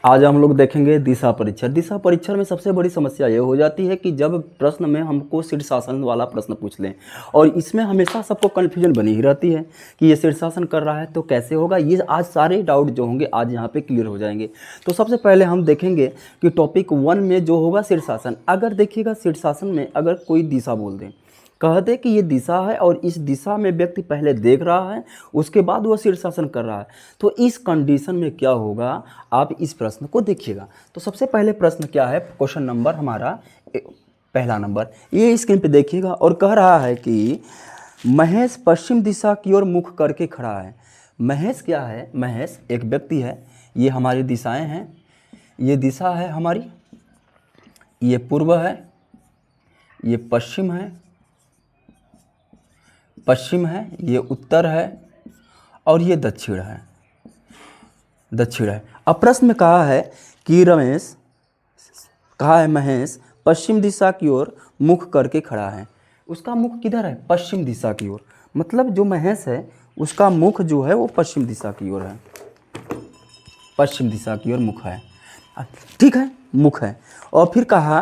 आज हम लोग देखेंगे दिशा परीक्षण। दिशा परीक्षण में सबसे बड़ी समस्या ये हो जाती है कि जब प्रश्न में हमको शीर्षासन वाला प्रश्न पूछ लें, और इसमें हमेशा सबको कन्फ्यूजन बनी ही रहती है कि ये शीर्षासन कर रहा है तो कैसे होगा। ये आज सारे डाउट जो होंगे आज यहाँ पे क्लियर हो जाएंगे। तो सबसे पहले हम देखेंगे कि टॉपिक 1 में जो होगा शीर्षासन। अगर देखिएगा शीर्षासन में अगर कोई दिशा बोल दें, कह दे कि ये दिशा है और इस दिशा में व्यक्ति पहले देख रहा है, उसके बाद वह शीर्षासन कर रहा है, तो इस कंडीशन में क्या होगा आप इस प्रश्न को देखिएगा। तो सबसे पहले प्रश्न क्या है, क्वेश्चन नंबर हमारा पहला नंबर ये स्क्रीन पे देखिएगा, और कह रहा है कि महेश पश्चिम दिशा की ओर मुख करके खड़ा है। महेश क्या है, महेश एक व्यक्ति है। ये हमारी दिशाएं हैं, ये दिशा है हमारी, ये पूर्व है, ये पश्चिम है, पश्चिम है, ये उत्तर है, और ये दक्षिण है, दक्षिण है। अब प्रश्न में कहा है कि रमेश, कहा है महेश पश्चिम दिशा की ओर मुख करके खड़ा है। उसका मुख किधर है, पश्चिम दिशा की ओर। मतलब जो महेश है उसका मुख जो है वो पश्चिम दिशा की ओर है, पश्चिम दिशा की ओर मुख है, ठीक है, मुख है। और फिर कहा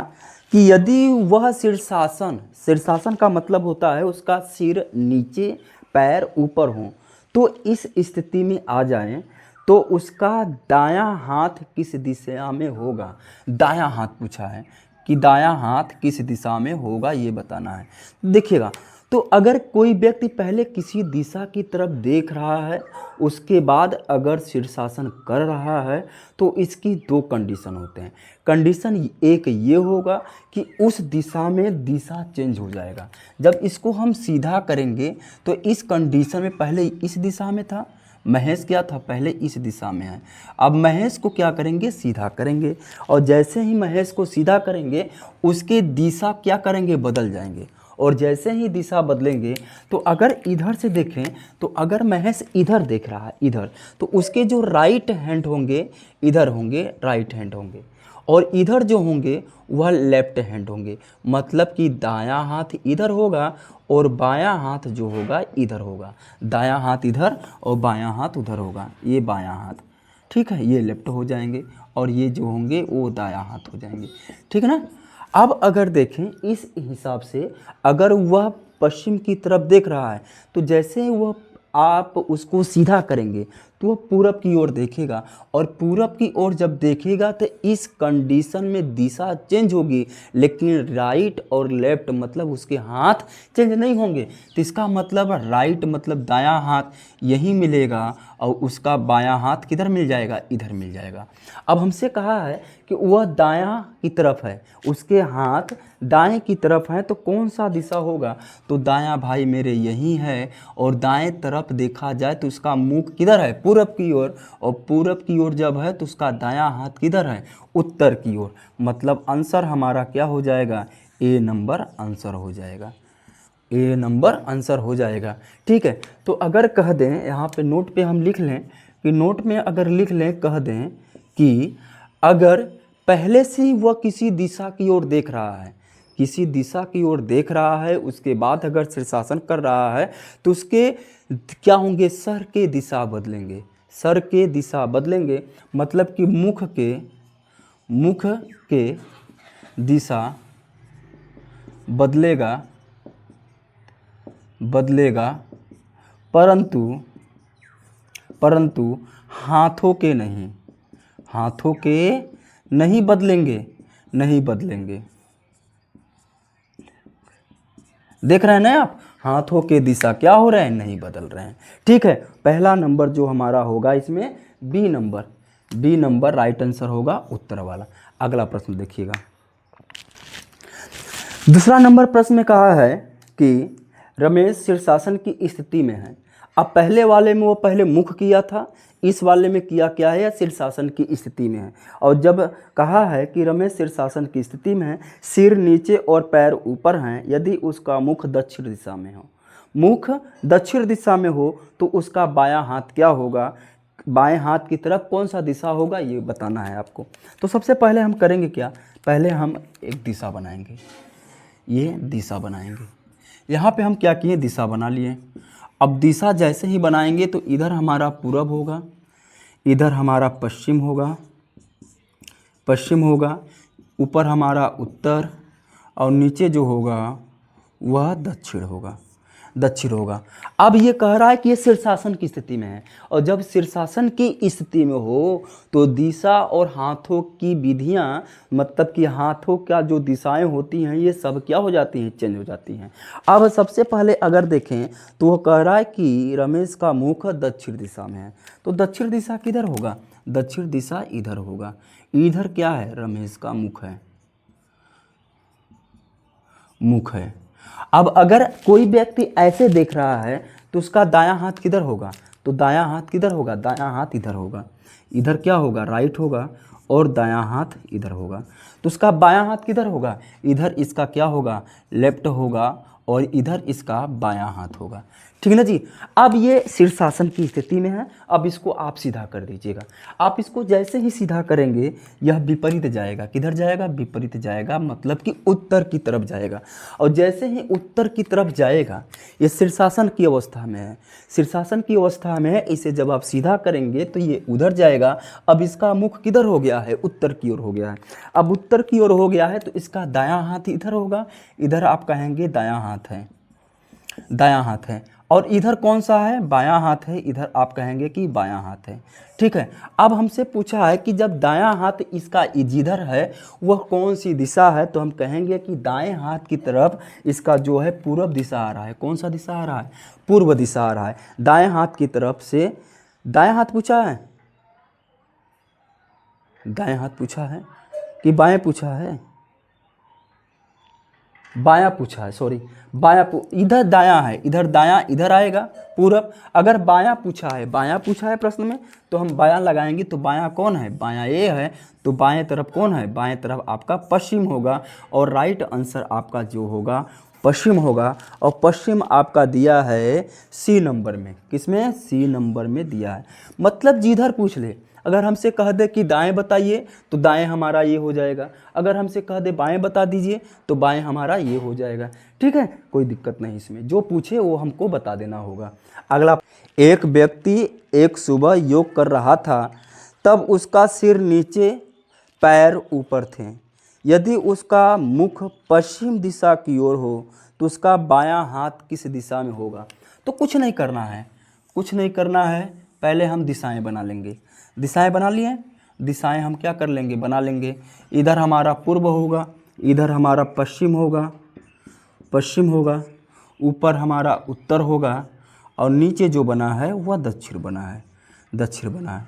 कि यदि वह शीर्षासन, शीर्षासन का मतलब होता है उसका सिर नीचे पैर ऊपर हो, तो इस स्थिति में आ जाए तो उसका दायां हाथ किस दिशा में होगा। दायां हाथ पूछा है कि दायां हाथ किस दिशा में होगा, ये बताना है। देखिएगा, तो अगर कोई व्यक्ति पहले किसी दिशा की तरफ देख रहा है, उसके बाद अगर शीर्षासन कर रहा है, तो इसकी दो कंडीशन होते हैं। कंडीशन एक ये होगा कि उस दिशा में दिशा चेंज हो जाएगा। जब इसको हम सीधा करेंगे तो इस कंडीशन में पहले इस दिशा में था, महेश क्या था, पहले इस दिशा में है। अब महेश को क्या करेंगे, सीधा करेंगे, और जैसे ही महेश को सीधा करेंगे उसके दिशा क्या करेंगे, बदल जाएंगे। और जैसे ही दिशा बदलेंगे तो अगर इधर से देखें तो अगर महेश इधर देख रहा है इधर, तो उसके जो राइट हैंड होंगे इधर होंगे, राइट हैंड होंगे, और इधर जो होंगे वह लेफ्ट हैंड होंगे। मतलब कि दायां हाथ इधर होगा और बायां हाथ जो होगा इधर होगा। दायां हाथ इधर और बायां हाथ उधर होगा, ये बायां हाथ, ठीक है, ये लेफ्ट हो जाएंगे, और ये जो होंगे वो दायां हाथ हो जाएंगे, ठीक है ना। अब अगर देखें इस हिसाब से, अगर वह पश्चिम की तरफ देख रहा है तो जैसे वह आप उसको सीधा करेंगे तो वह पूरब की ओर देखेगा, और पूरब की ओर जब देखेगा तो इस कंडीशन में दिशा चेंज होगी, लेकिन राइट और लेफ्ट मतलब उसके हाथ चेंज नहीं होंगे। तो इसका मतलब राइट मतलब दायां हाथ यहीं मिलेगा, और उसका बायां हाथ किधर मिल जाएगा, इधर मिल जाएगा। अब हमसे कहा है कि वह दायां की तरफ है, उसके हाथ दाएं की तरफ है, तो कौन सा दिशा होगा, तो दायां भाई मेरे यही है, और दाएं तरफ देखा जाए तो उसका मुख किधर है, पूरब की ओर, और पूरब की ओर जब है तो उसका दायां हाथ किधर है, उत्तर की ओर। मतलब आंसर हमारा क्या हो जाएगा, ए नंबर आंसर हो जाएगा, ए नंबर आंसर हो जाएगा, ठीक है। तो अगर कह दें यहाँ पे नोट पे हम लिख लें कि नोट में अगर लिख लें, कह दें कि अगर पहले से ही वह किसी दिशा की ओर देख रहा है, किसी दिशा की ओर देख रहा है, उसके बाद अगर शीर्षासन कर रहा है तो उसके क्या होंगे, सर के दिशा बदलेंगे, सर के दिशा बदलेंगे। मतलब कि मुख के दिशा बदलेगा, परंतु हाथों के नहीं बदलेंगे। देख रहे हैं ना आप, हाथों के दिशा क्या हो रहे हैं, नहीं बदल रहे हैं, ठीक है। पहला नंबर जो हमारा होगा इसमें बी नंबर राइट आंसर होगा, उत्तर वाला। अगला प्रश्न देखिएगा। दूसरा नंबर प्रश्न में कहा है कि रमेश शीर्षासन की स्थिति में है। अब पहले वाले में वो पहले मुख किया था, इस वाले में किया क्या है, शीर्षासन की स्थिति में है। और जब कहा है कि रमेश शीर्षासन की स्थिति में है, सिर नीचे और पैर ऊपर हैं, यदि उसका मुख दक्षिण दिशा में हो, मुख दक्षिण दिशा में हो तो उसका बायां हाथ क्या होगा, बाएं हाथ की तरफ कौन सा दिशा होगा, ये बताना है आपको। तो सबसे पहले हम करेंगे क्या, पहले हम एक दिशा बनाएंगे, ये दिशा बनाएंगे। यहाँ पे हम क्या किए, दिशा बना लिए। अब दिशा जैसे ही बनाएंगे तो इधर हमारा पूरब होगा, इधर हमारा पश्चिम होगा, पश्चिम होगा, ऊपर हमारा उत्तर और नीचे जो होगा वह दक्षिण होगा, दक्षिण होगा। अब ये कह रहा है कि ये शीर्षासन की स्थिति में है, और जब शीर्षासन की स्थिति में हो तो दिशा और हाथों की विधियां, मतलब कि हाथों का जो दिशाएं होती हैं ये सब क्या हो जाती हैं, चेंज हो जाती हैं। अब सबसे पहले अगर देखें तो वो कह रहा है कि रमेश का मुख दक्षिण दिशा में है, तो दक्षिण दिशा किधर होगा, दक्षिण दिशा इधर होगा। इधर क्या है, रमेश का मुख है, मुख है। अब अगर कोई व्यक्ति ऐसे देख रहा है तो उसका दायां हाथ किधर होगा, तो दायां हाथ किधर होगा, दायां हाथ इधर होगा। इधर क्या होगा, राइट होगा, और दायां हाथ इधर होगा। तो उसका बायां हाथ किधर होगा, इधर इसका क्या होगा, लेफ्ट होगा, और इधर इसका बायां हाथ होगा। ठीक है ना जी। अब ये शीर्षासन की स्थिति में है। अब इसको आप सीधा कर दीजिएगा। आप इसको जैसे ही सीधा करेंगे यह विपरीत जाएगा, किधर जाएगा, विपरीत जाएगा, मतलब कि उत्तर की तरफ जाएगा। और जैसे ही उत्तर की तरफ जाएगा, ये शीर्षासन की अवस्था में है, शीर्षासन की अवस्था में है। इसे जब आप सीधा करेंगे तो ये उधर जाएगा। अब इसका मुख किधर हो गया है, उत्तर की ओर हो गया है। अब उत्तर की ओर हो गया है तो इसका दायां हाथ इधर होगा, इधर आप कहेंगे दायां हाथ है, दायां हाथ है। और इधर कौन सा है, बायां हाथ है, इधर आप कहेंगे कि बायां हाथ है। ठीक है। अब हमसे पूछा है कि जब दायां हाथ इसका जिधर है वह कौन सी दिशा है, तो हम कहेंगे कि दाएं हाथ की तरफ इसका जो है पूर्व दिशा आ रहा है। कौन सा दिशा आ रहा है, पूर्व दिशा आ रहा है। दाएं हाथ की तरफ से, दाएं हाथ पूछा है, दाएं हाथ पूछा है कि बाएं पूछा है, बायां पूछा है, सॉरी इधर दायां है, इधर दायां इधर आएगा पूरब। अगर बायां पूछा है, बायां पूछा है प्रश्न में, तो हम बायां लगाएंगे। तो बायां कौन है, बायां ये है, तो बाएं तरफ कौन है, बाएं तरफ आपका पश्चिम होगा। और राइट आंसर आपका जो होगा पश्चिम होगा। और पश्चिम आपका दिया है सी नंबर में, किसमें, सी नंबर में दिया है। मतलब जिधर पूछ ले, अगर हमसे कह दे कि दाएं बताइए तो दाएं हमारा ये हो जाएगा। अगर हमसे कह दे बाएं बता दीजिए तो बाएं हमारा ये हो जाएगा। ठीक है, कोई दिक्कत नहीं इसमें, जो पूछे वो हमको बता देना होगा। अगला, एक व्यक्ति एक सुबह योग कर रहा था, तब उसका सिर नीचे, पैर ऊपर थे। यदि उसका मुख पश्चिम दिशा की ओर हो तो उसका बायां हाथ किस दिशा में होगा। तो कुछ नहीं करना है, कुछ नहीं करना है, पहले हम दिशाएं बना लेंगे। दिशाएं बना लिए, दिशाएं हम क्या कर लेंगे, बना लेंगे। इधर हमारा पूर्व होगा, इधर हमारा पश्चिम होगा, पश्चिम होगा, ऊपर हमारा उत्तर होगा, और नीचे जो बना है वह दक्षिण बना है, दक्षिण बना है।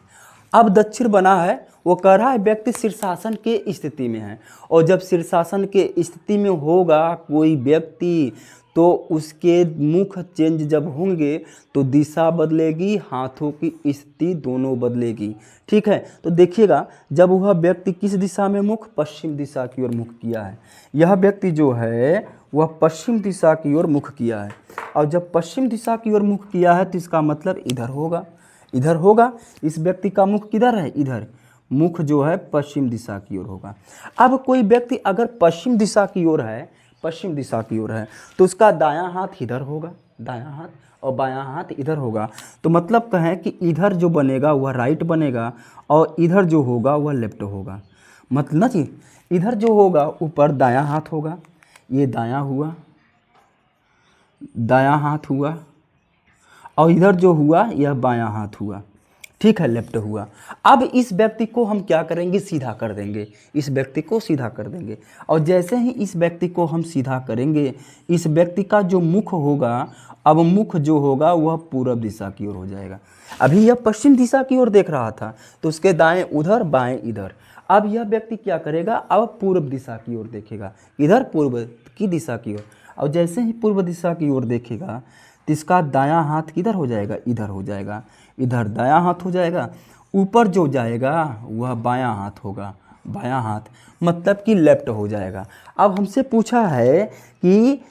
अब दक्षिण बना है, वो कह रहा है व्यक्ति शीर्षासन के स्थिति में है। और जब शीर्षासन के स्थिति में होगा कोई व्यक्ति, तो उसके मुख चेंज जब होंगे तो दिशा बदलेगी, हाथों की स्थिति दोनों बदलेगी। ठीक है, तो देखिएगा, जब वह व्यक्ति किस दिशा में मुख, पश्चिम दिशा की ओर मुख किया है। यह व्यक्ति जो है वह पश्चिम दिशा की ओर मुख किया है। और जब पश्चिम दिशा की ओर मुख किया है तो इसका मतलब इधर होगा, इधर होगा। इस व्यक्ति का मुख किधर है, इधर, मुख जो है पश्चिम दिशा की ओर होगा। अब कोई व्यक्ति अगर पश्चिम दिशा की ओर है, पश्चिम दिशा की ओर है, तो उसका दायां हाथ इधर होगा, दायां हाथ, और बायां हाथ इधर होगा। तो मतलब कहें कि इधर जो बनेगा वह राइट बनेगा, और इधर जो होगा वह लेफ्ट होगा। मतलब ना जी, इधर जो होगा ऊपर दायां हाथ होगा, ये दायां हुआ, दायां हाथ हुआ, और इधर जो हुआ यह बायां हाथ हुआ। ठीक है, लेफ्ट हुआ। अब इस व्यक्ति को हम क्या करेंगे, सीधा कर देंगे, इस व्यक्ति को सीधा कर देंगे। और जैसे ही इस व्यक्ति को हम सीधा करेंगे, इस व्यक्ति का जो मुख होगा, अब मुख जो होगा वह पूरब दिशा की ओर हो जाएगा। अभी यह पश्चिम दिशा की ओर देख रहा था, तो उसके दाएं उधर, बाएं इधर। अब यह व्यक्ति क्या करेगा, अब पूर्व दिशा की ओर देखेगा, इधर पूर्व की दिशा की ओर। और जैसे ही पूर्व दिशा की ओर देखेगा तो इसका दायां हाथ किधर हो जाएगा, इधर हो जाएगा, इधर दायां हाथ हो जाएगा। ऊपर जो जाएगा वह बायां हाथ होगा, बायां हाथ, मतलब कि लेफ्ट हो जाएगा। अब हमसे पूछा है कि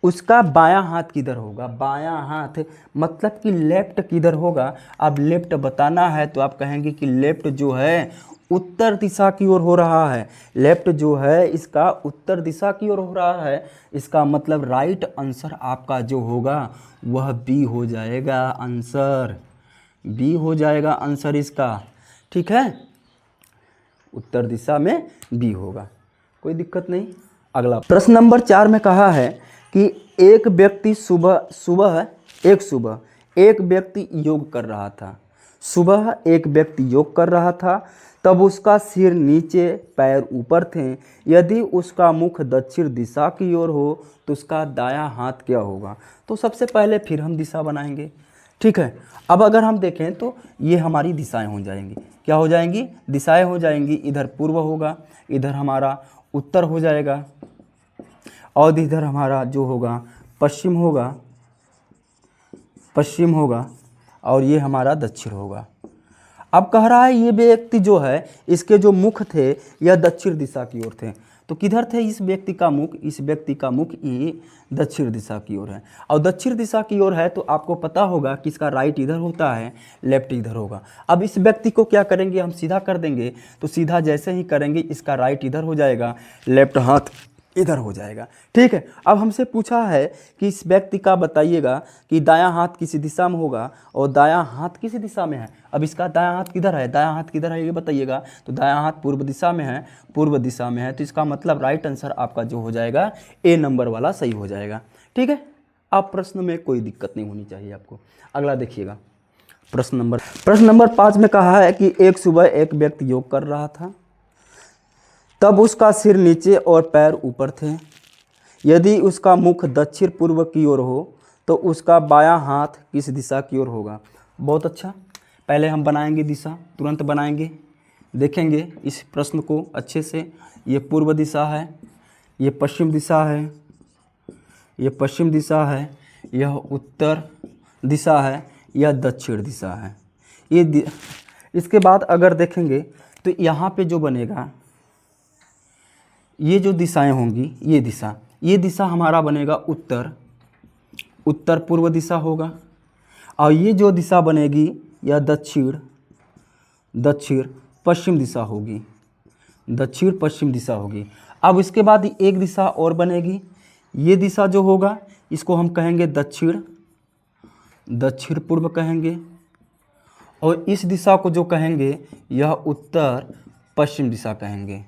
उसका बायां हाथ किधर होगा, बायां हाथ मतलब कि लेफ्ट किधर होगा। अब लेफ्ट बताना है तो आप कहेंगे कि लेफ्ट जो है उत्तर दिशा की ओर हो रहा है, लेफ्ट जो है इसका उत्तर दिशा की ओर हो रहा है। इसका मतलब राइट आंसर आपका जो होगा वह बी हो जाएगा, आंसर बी हो जाएगा आंसर इसका। ठीक है, उत्तर दिशा में बी होगा, कोई दिक्कत नहीं। अगला प्रश्न नंबर 4 में कहा है कि एक व्यक्ति सुबह एक व्यक्ति योग कर रहा था। सुबह एक व्यक्ति योग कर रहा था, तब उसका सिर नीचे पैर ऊपर थे। यदि उसका मुख दक्षिण दिशा की ओर हो तो उसका दायां हाथ क्या होगा। तो सबसे पहले फिर हम दिशा बनाएंगे, ठीक है। अब अगर हम देखें तो ये हमारी दिशाएं हो जाएंगी, क्या हो जाएंगी, दिशाएं हो जाएंगी। इधर पूर्व होगा, इधर हमारा उत्तर हो जाएगा, और इधर हमारा जो होगा पश्चिम होगा, और ये हमारा दक्षिण होगा। अब कह रहा है ये व्यक्ति जो है, इसके जो मुख थे यह दक्षिण दिशा की ओर थे। तो किधर थे इस व्यक्ति का मुख, इस व्यक्ति का मुख ये दक्षिण दिशा की ओर है। और दक्षिण दिशा की ओर है तो आपको पता होगा कि इसका राइट इधर होता है, लेफ्ट इधर होगा। अब इस व्यक्ति को क्या करेंगे, हम सीधा कर देंगे। तो सीधा जैसे ही करेंगे इसका राइट इधर हो जाएगा, लेफ्ट हाथ इधर हो जाएगा, ठीक है। अब हमसे पूछा है कि इस व्यक्ति का बताइएगा कि दायां हाथ किसी दिशा में होगा और दायां हाथ किसी दिशा में है। अब इसका दायां हाथ किधर है, दायां हाथ किधर है ये बताइएगा। तो दायां हाथ पूर्व दिशा में है, तो इसका मतलब राइट आंसर आपका जो हो जाएगा ए नंबर वाला सही हो जाएगा, ठीक है। अब प्रश्न में कोई दिक्कत नहीं होनी चाहिए आपको। अगला देखिएगा, प्रश्न नंबर 5 में कहा है कि एक सुबह एक व्यक्ति योग कर रहा था, तब उसका सिर नीचे और पैर ऊपर थे। यदि उसका मुख दक्षिण पूर्व की ओर हो तो उसका बायां हाथ किस दिशा की ओर होगा। बहुत अच्छा, पहले हम बनाएंगे दिशा, तुरंत बनाएंगे, देखेंगे इस प्रश्न को अच्छे से। ये पूर्व दिशा है, ये पश्चिम दिशा है, ये पश्चिम दिशा है, यह उत्तर दिशा है, यह दक्षिण दिशा है। इसके बाद अगर देखेंगे तो यहाँ पे जो बनेगा, ये जो दिशाएं होंगी, ये दिशा हमारा बनेगा उत्तर पूर्व दिशा होगा। और ये जो दिशा बनेगी यह दक्षिण पश्चिम दिशा होगी, दक्षिण पश्चिम दिशा होगी। अब इसके बाद एक दिशा और बनेगी, ये दिशा जो होगा इसको हम कहेंगे दक्षिण पूर्व कहेंगे, और इस दिशा को जो कहेंगे यह उत्तर पश्चिम दिशा कहेंगे,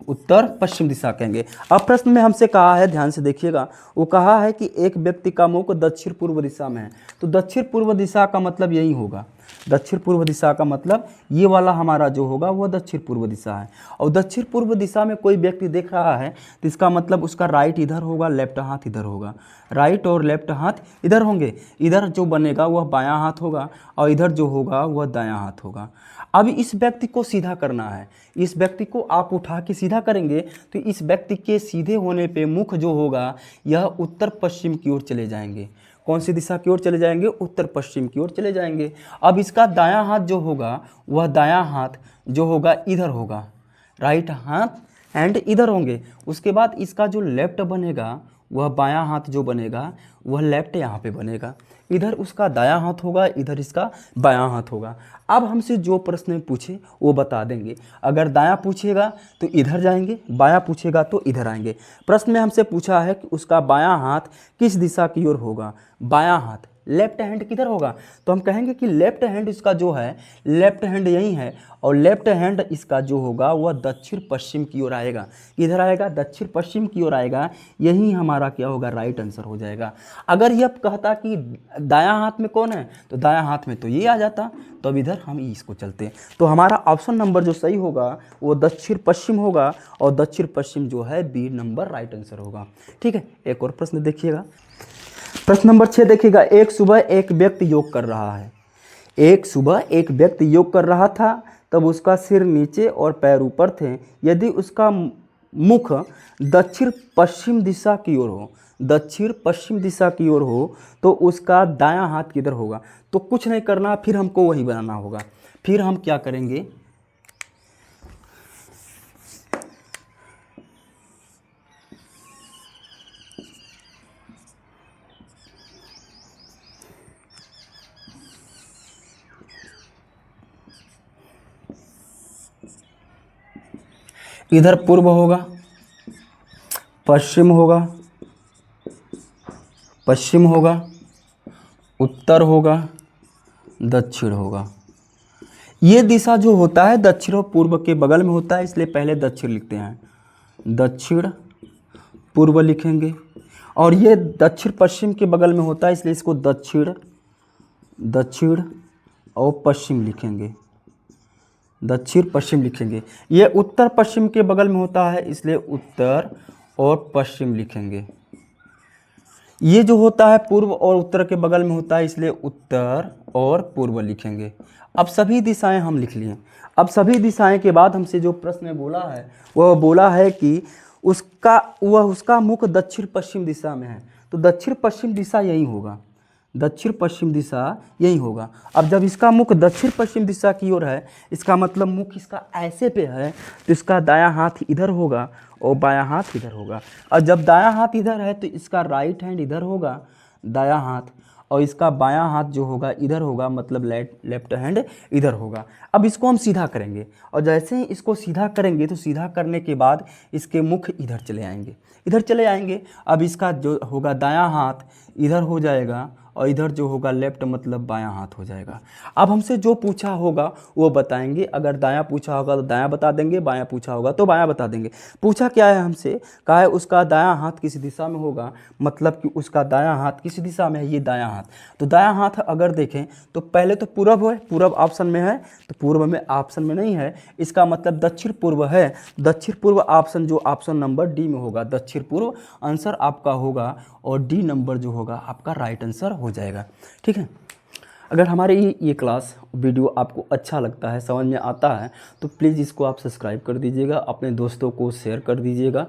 उत्तर पश्चिम दिशा कहेंगे। अब प्रश्न में हमसे कहा है, ध्यान से देखिएगा, वो कहा है कि एक व्यक्ति का मुख दक्षिण पूर्व दिशा में है। तो दक्षिण पूर्व दिशा का मतलब यही होगा, दक्षिण पूर्व दिशा का मतलब ये वाला हमारा जो होगा वह दक्षिण पूर्व दिशा है। और दक्षिण पूर्व दिशा में कोई व्यक्ति देख रहा है तो इसका मतलब उसका राइट इधर होगा, लेफ्ट हाथ इधर होगा, राइट और लेफ्ट हाथ इधर होंगे। इधर जो बनेगा वह बायां हाथ होगा और इधर जो होगा वह दायां हाथ होगा। अब इस व्यक्ति को सीधा करना है, इस व्यक्ति को आप उठा के सीधा करेंगे तो इस व्यक्ति के सीधे होने पे मुख जो होगा यह उत्तर पश्चिम की ओर चले जाएंगे। कौन सी दिशा की ओर चले जाएंगे, उत्तर पश्चिम की ओर चले जाएंगे। अब इसका दायां हाथ जो होगा वह दायां हाथ जो होगा इधर होगा, राइट हाथ एंड इधर होंगे। उसके बाद इसका जो लेफ्ट बनेगा वह बायां हाथ जो बनेगा वह लेफ्ट यहाँ पे बनेगा। इधर उसका दायां हाथ होगा, इधर इसका बायां हाथ होगा। अब हमसे जो प्रश्न पूछे वो बता देंगे। अगर दायां पूछेगा तो इधर जाएंगे, बायां पूछेगा तो इधर आएंगे। प्रश्न में हमसे पूछा है कि उसका बायां हाथ किस दिशा की ओर होगा। बायां हाथ, लेफ्ट हैंड किधर होगा, तो हम कहेंगे कि लेफ्ट हैंड इसका जो है, लेफ्ट हैंड यही है और लेफ्ट हैंड इसका जो होगा वह दक्षिण पश्चिम की ओर आएगा। इधर आएगा, दक्षिण पश्चिम की ओर आएगा, यही हमारा क्या होगा, राइट आंसर हो जाएगा। अगर यह कहता कि दायां हाथ में कौन है तो दायां हाथ में तो ये आ जाता, तो अब इधर हम इसको चलते हैं। तो हमारा ऑप्शन नंबर जो सही होगा वो दक्षिण पश्चिम होगा और दक्षिण पश्चिम जो है बी नंबर राइट आंसर होगा। ठीक है, एक और प्रश्न देखिएगा, प्रश्न नंबर 6 देखिएगा। एक सुबह एक व्यक्ति योग कर रहा है, एक सुबह एक व्यक्ति योग कर रहा था, तब उसका सिर नीचे और पैर ऊपर थे। यदि उसका मुख दक्षिण पश्चिम दिशा की ओर हो, दक्षिण पश्चिम दिशा की ओर हो तो उसका दायां हाथ किधर होगा। तो कुछ नहीं करना, फिर हमको वही बनाना होगा। फिर हम क्या करेंगे, इधर पूर्व होगा, पश्चिम होगा, पश्चिम होगा, उत्तर होगा, दक्षिण होगा। ये दिशा जो होता है दक्षिण और पूर्व के बगल में होता है, इसलिए पहले दक्षिण लिखते हैं, दक्षिण पूर्व लिखेंगे। और ये दक्षिण पश्चिम के बगल में होता है, इसलिए इसको दक्षिण और पश्चिम लिखेंगे, दक्षिण पश्चिम लिखेंगे। ये उत्तर पश्चिम के बगल में होता है, इसलिए उत्तर और पश्चिम लिखेंगे। ये जो होता है पूर्व और उत्तर के बगल में होता है, इसलिए उत्तर और पूर्व लिखेंगे। अब सभी दिशाएं हम लिख लिए। अब सभी दिशाएं के बाद हमसे जो प्रश्न बोला है वह बोला है कि उसका मुख दक्षिण पश्चिम दिशा में है, तो दक्षिण पश्चिम दिशा यही होगा, दक्षिण पश्चिम दिशा यही होगा। अब जब इसका मुख दक्षिण पश्चिम दिशा की ओर है, इसका मतलब मुख इसका ऐसे पे है, तो इसका दायां हाथ इधर होगा और बायां हाथ इधर होगा। और जब दायां हाथ इधर है तो इसका राइट हैंड इधर होगा, दायां हाथ, और इसका बायां हाथ जो होगा इधर होगा, मतलब लेफ्ट हैंड इधर होगा। अब इसको हम सीधा करेंगे, और जैसे ही इसको सीधा करेंगे तो सीधा करने के बाद इसके मुख इधर चले आएंगे, इधर चले आएंगे। अब इसका जो होगा दायां हाथ इधर हो जाएगा, और इधर जो होगा लेफ्ट मतलब बायां हाथ हो जाएगा। अब हमसे जो पूछा होगा वो बताएंगे। अगर दायां पूछा होगा तो दायां बता देंगे, बायां पूछा होगा तो बायां बता देंगे। पूछा क्या है हमसे, कहा है उसका दायां हाथ किस दिशा में होगा, मतलब कि उसका दायां हाथ किस दिशा में है, ये दायां हाथ। तो दायां हाथ अगर देखें तो पहले तो पूरब है, पूरब ऑप्शन में है, तो पूर्व में ऑप्शन में नहीं है, इसका मतलब दक्षिण पूर्व है। दक्षिण पूर्व ऑप्शन जो ऑप्शन नंबर डी में होगा, दक्षिण पूर्व आंसर आपका होगा, और डी नंबर जो होगा आपका राइट आंसर हो जाएगा। ठीक है। अगर हमारे ये क्लास वीडियो आपको अच्छा लगता है, समझ में आता है, तो प्लीज़ इसको आप सब्सक्राइब कर दीजिएगा, अपने दोस्तों को शेयर कर दीजिएगा।